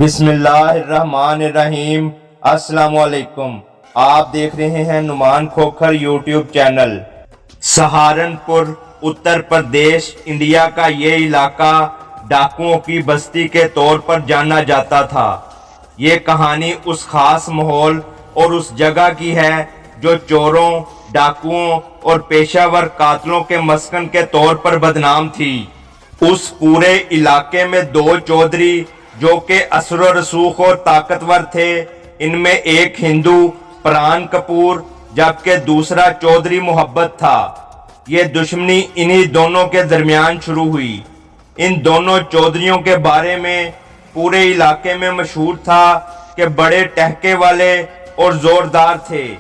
बिस्मिल्लाहिर्रहमानिर्रहीम। अस्सलाम वालेकुम। आप देख रहे हैं Numan Khokhar YouTube channel. Saharanpur Uttar Pradesh India का ये इलाका डाकुओं की बस्ती के तौर पर जाना जाता था। ये कहानी उस खास माहौल और उस जगह की है जो चोरों, डाकुओं और पेशावर कातलों के मस्कन के तौर पर बदनाम थी। उस पूरे इलाके में दो चौधरी जो कि असर रसूख और ताकतवर थे, इनमें एक हिंदू प्राण कपूर जबकि दूसरा चौधरी मोहब्बत था। ये दुश्मनी इन्हीं दोनों के दरमियान शुरू हुई। इन दोनों चौधरियों के बारे में पूरे इलाके में मशहूर था कि बड़े टहके वाले और जोरदार थे।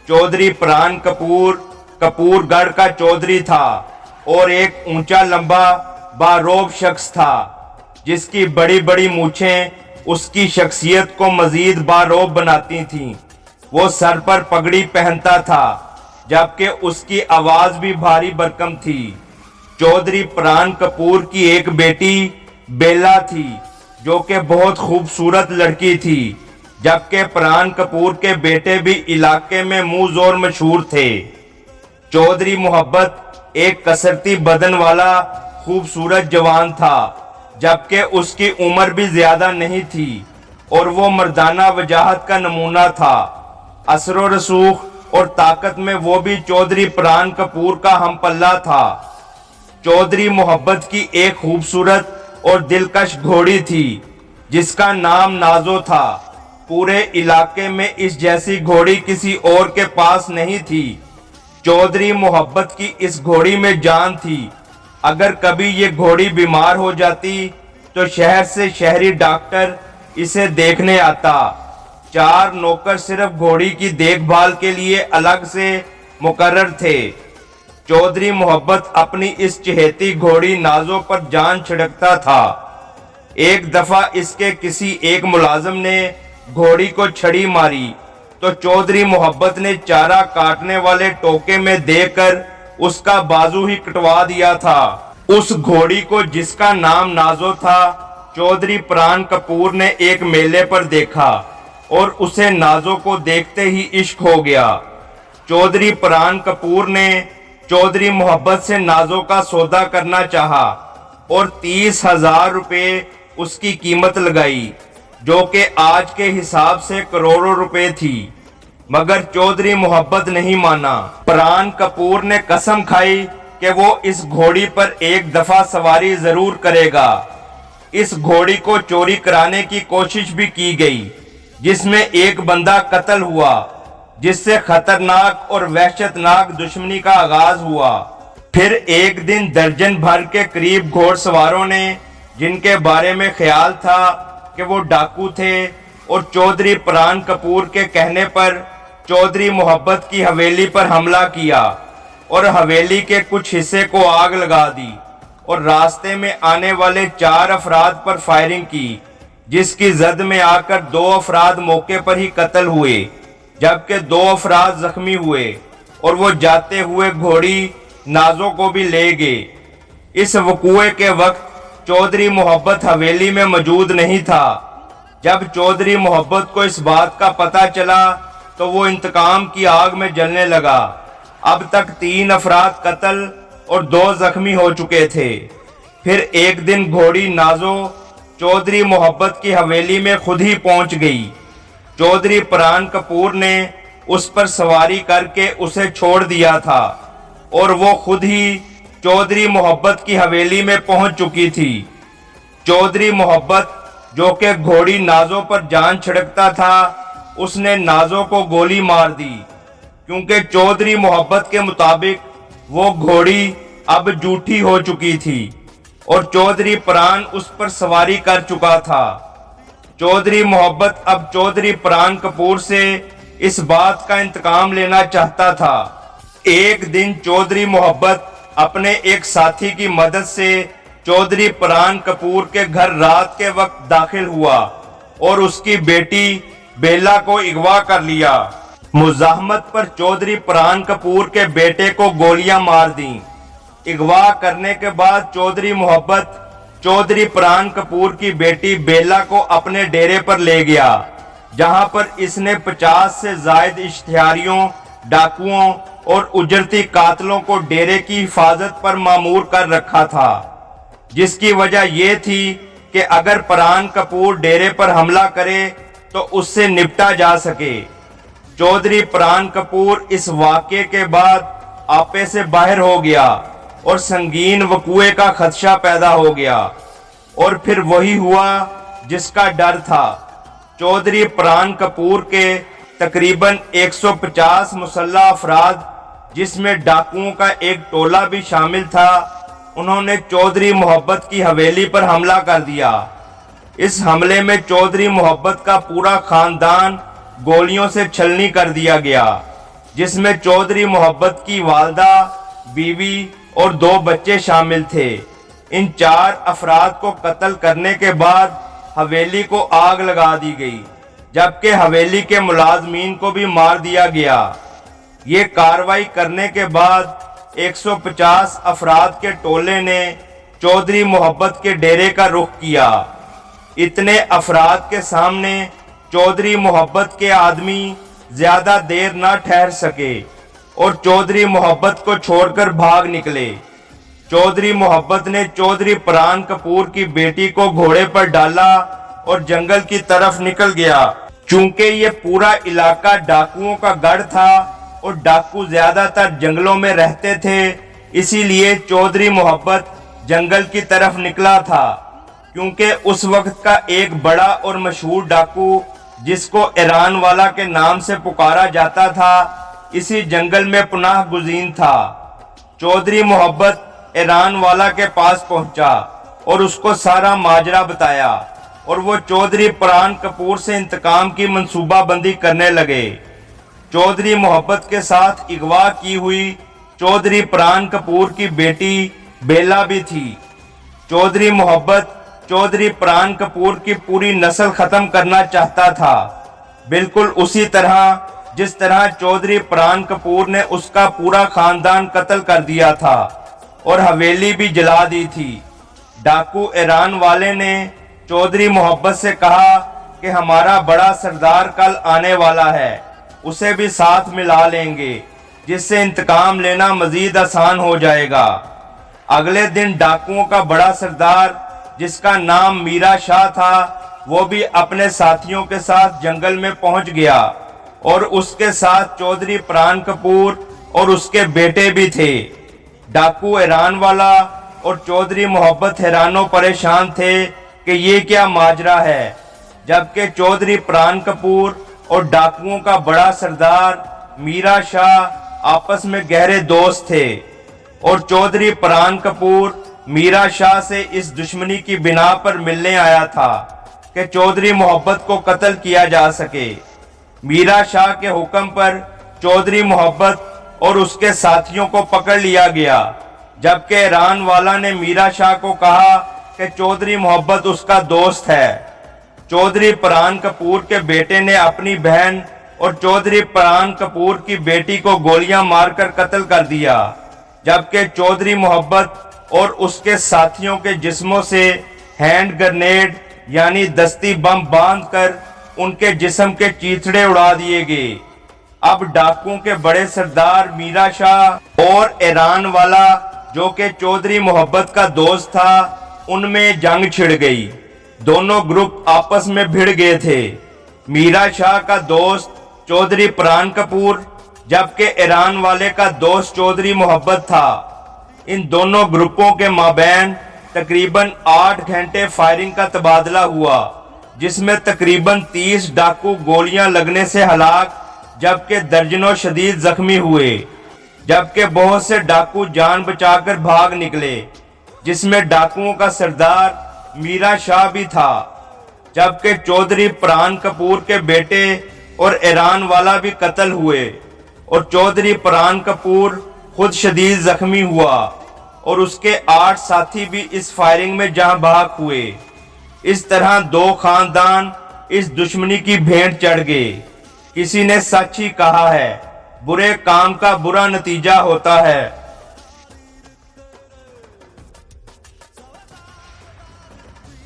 चौधरी प्राण कपूर कपूरगढ़ का चौधरी था और एक ऊंचा लंबा बारोब शख्स था जिसकी बड़ी बड़ी मूछें उसकी शख्सियत को मजीद बारोब बनाती थीं। वो सर पर पगड़ी पहनता था जबकि उसकी आवाज भी भारी भरकम थी। चौधरी प्राण कपूर की एक बेटी बेला थी जो कि बहुत खूबसूरत लड़की थी, जबकि प्राण कपूर के बेटे भी इलाके में मुंह जोर मशहूर थे। चौधरी मोहब्बत एक कसरती बदन वाला खूबसूरत जवान था, जबकि उसकी उम्र भी ज्यादा नहीं थी और वो मर्दाना वजाहत का नमूना था। असर रसूख और ताकत में वो भी चौधरी प्राण कपूर का हमपल्ला था। चौधरी मोहब्बत की एक खूबसूरत और दिलकश घोड़ी थी जिसका नाम नाजो था। पूरे इलाके में इस जैसी घोड़ी किसी और के पास नहीं थी। चौधरी मोहब्बत की इस घोड़ी में जान थी। अगर कभी ये घोड़ी बीमार हो जाती तो शहर से शहरी डॉक्टर इसे देखने आता। 4 नौकर सिर्फ घोड़ी की देखभाल के लिए अलग से मुकर्रर थे। चौधरी मोहब्बत अपनी इस चहेती घोड़ी नाजो पर जान छिड़कता था। एक दफा इसके किसी एक मुलाजिम ने घोड़ी को छड़ी मारी तो चौधरी मोहब्बत ने चारा काटने वाले टोके में देकर उसका बाजू ही कटवा दिया था। उस घोड़ी को जिसका नाम नाजो था, चौधरी प्राण कपूर ने एक मेले पर देखा और उसे नाजो को देखते ही इश्क हो गया। चौधरी प्राण कपूर ने चौधरी मोहब्बत से नाजो का सौदा करना चाहा और 30,000 रुपए उसकी कीमत लगाई, जो कि आज के हिसाब से करोड़ों रुपए थी, मगर चौधरी मोहब्बत नहीं माना। प्राण कपूर ने कसम खाई कि वो इस घोड़ी पर एक दफा सवारी जरूर करेगा। इस घोड़ी को चोरी कराने की कोशिश भी की गई, जिसमें एक बंदा कत्ल हुआ, जिससे खतरनाक और वहशतनाक दुश्मनी का आगाज हुआ। फिर एक दिन दर्जन भर के करीब घोड़सवारों ने, जिनके बारे में ख्याल था कि वो डाकू थे, और चौधरी प्राण कपूर के कहने पर चौधरी मोहब्बत की हवेली पर हमला किया और हवेली के कुछ हिस्से को आग लगा दी और रास्ते में आने वाले 4 अफराद पर फायरिंग की, जिसकी जद में आकर 2 अफराद मौके पर ही कत्ल हुए, जबकि 2 अफराद जख्मी हुए और वो जाते हुए घोड़ी नाजो को भी ले गए। इस वकूए के वक्त चौधरी मोहब्बत हवेली में मौजूद नहीं था। जब चौधरी मोहब्बत को इस बात का पता चला तो वो इंतकाम की आग में जलने लगा। अब तक 3 अफराद कत्ल और 2 जख्मी हो चुके थे। फिर एक दिन घोड़ी नाजो चौधरी मोहब्बत की हवेली में खुद ही पहुंच गई। चौधरी प्राण कपूर ने उस पर सवारी करके उसे छोड़ दिया था और वो खुद ही चौधरी मोहब्बत की हवेली में पहुंच चुकी थी। चौधरी मोहब्बत जो कि घोड़ी नाजो पर जान छिड़कता था, उसने नाजो को गोली मार दी, क्योंकि चौधरी मोहब्बत के मुताबिक वो घोड़ी अब झूठी हो चुकी थी और चौधरी प्राण उस पर सवारी कर चुका था। चौधरी मोहब्बत अब चौधरी प्राण कपूर से इस बात का इंतकाम लेना चाहता था। एक दिन चौधरी मोहब्बत अपने एक साथी की मदद से चौधरी प्राण कपूर के घर रात के वक्त दाखिल हुआ और उसकी बेटी बेला को अगवा कर लिया। मुजाहमत पर चौधरी प्राण कपूर के बेटे को गोलियां मार दी। अगवा करने के बाद चौधरी मोहब्बत चौधरी प्राण कपूर की बेटी बेला को अपने डेरे पर ले गया, जहां पर इसने 50 से जायद इश्तिहारियों, डाकुओं और उजरती कातलों को डेरे की हिफाजत पर मामूर कर रखा था, जिसकी वजह यह थी कि अगर प्राण कपूर डेरे पर हमला करे तो उससे निपटा जा सके। चौधरी प्राण कपूर इस वाक़े के बाद आपे से बाहर हो गया और संगीन वक़ूए का खदशा पैदा हो गया, और फिर वही हुआ जिसका डर था। चौधरी प्राण कपूर के तकरीबन 150 मुसल्लह अफराद, जिसमें डाकुओं का एक टोला भी शामिल था, उन्होंने चौधरी मोहब्बत की हवेली पर हमला कर दिया। इस हमले में चौधरी मोहब्बत का पूरा खानदान गोलियों से छलनी कर दिया गया, जिसमें चौधरी मोहब्बत की वालदा, बीवी और 2 बच्चे शामिल थे। इन 4 अफराद को कत्ल करने के बाद हवेली को आग लगा दी गई, जबकि हवेली के मुलाजमीन को भी मार दिया गया। ये कार्रवाई करने के बाद 150 अफराद के टोले ने चौधरी मोहब्बत के डेरे का रुख किया। इतने अफराद के सामने चौधरी मोहब्बत के आदमी ज्यादा देर न ठहर सके और चौधरी मोहब्बत को छोड़कर भाग निकले। चौधरी मोहब्बत ने चौधरी प्राण कपूर की बेटी को घोड़े पर डाला और जंगल की तरफ निकल गया। चूंकि ये पूरा इलाका डाकुओं का गढ़ था और डाकू ज्यादातर जंगलों में रहते थे, इसीलिए चौधरी मोहब्बत जंगल की तरफ निकला था। क्योंकि उस वक्त का एक बड़ा और मशहूर डाकू, जिसको ईरान वाला के नाम से पुकारा जाता था, इसी जंगल में पुनाह गुज़ीन था। चौधरी मोहब्बत ईरान वाला के पास पहुंचा और उसको सारा माजरा बताया, और वो चौधरी प्राण कपूर से इंतकाम की मंसूबाबंदी करने लगे। चौधरी मोहब्बत के साथ अगवा की हुई चौधरी प्राण कपूर की बेटी बेला भी थी। चौधरी मोहब्बत चौधरी प्राण कपूर की पूरी नस्ल खत्म करना चाहता था, बिल्कुल उसी तरह जिस तरह चौधरी प्राण कपूर ने उसका पूरा खानदान कत्ल कर दिया था और हवेली भी जला दी थी। डाकू ईरान वाले ने चौधरी मोहब्बत से कहा कि हमारा बड़ा सरदार कल आने वाला है, उसे भी साथ मिला लेंगे, जिससे इंतकाम लेना मजीद आसान हो जाएगा। अगले दिन डाकुओं का बड़ा सरदार, जिसका नाम मीरा शाह था, वो भी अपने साथियों के साथ जंगल में पहुंच गया, और उसके साथ चौधरी प्राण कपूर और उसके बेटे भी थे। डाकू ईरान वाला और चौधरी मोहब्बत हैरानो परेशान थे कि ये क्या माजरा है, जबकि चौधरी प्राण कपूर और डाकुओं का बड़ा सरदार मीरा शाह आपस में गहरे दोस्त थे, और चौधरी प्राण कपूर मीरा शाह से इस दुश्मनी की बिना पर मिलने आया था कि चौधरी मोहब्बत को कत्ल किया जा सके। मीरा शाह के हुक्म पर चौधरी मोहब्बत और उसके साथियों को पकड़ लिया गया, जबकि ईरान वाला ने मीरा शाह को कहा कि चौधरी मोहब्बत उसका दोस्त है। चौधरी प्राण कपूर के बेटे ने अपनी बहन और चौधरी प्राण कपूर की बेटी को गोलियां मारकर कत्ल कर दिया, जबकि चौधरी मोहब्बत और उसके साथियों के जिस्मों से हैंड ग्रेनेड यानी दस्ती बम बांधकर उनके जिस्म के चीथड़े उड़ा दिए गए। अब डाकुओं के बड़े सरदार मीरा शाह और ईरान वाला, जो कि चौधरी मोहब्बत का दोस्त था, उनमें जंग छिड़ गई। दोनों ग्रुप आपस में भिड़ गए थे। मीरा शाह का दोस्त चौधरी प्राण कपूर, जबकि ईरान वाले का दोस्त चौधरी मोहब्बत था। इन दोनों ग्रुपों के माबैन तकरीबन 8 घंटे फायरिंग का तबादला हुआ, जिसमें तकरीबन 30 डाकू गोलियां लगने से हलाक, जबकि दर्जनों शदीद जख्मी हुए, जबकि बहुत से डाकू जान बचाकर भाग निकले, जिसमें डाकुओं का सरदार मीरा शाह भी था, जबकि चौधरी प्राण कपूर के बेटे और ईरान वाला भी कत्ल हुए, और चौधरी प्राण कपूर खुद शदीद जख्मी हुआ, और उसके 8 साथी भी इस फायरिंग में जहां बहक हुए। इस तरह 2 खानदान इस दुश्मनी की भेंट चढ़ गए। किसी ने सच ही कहा है, बुरे काम का बुरा नतीजा होता है।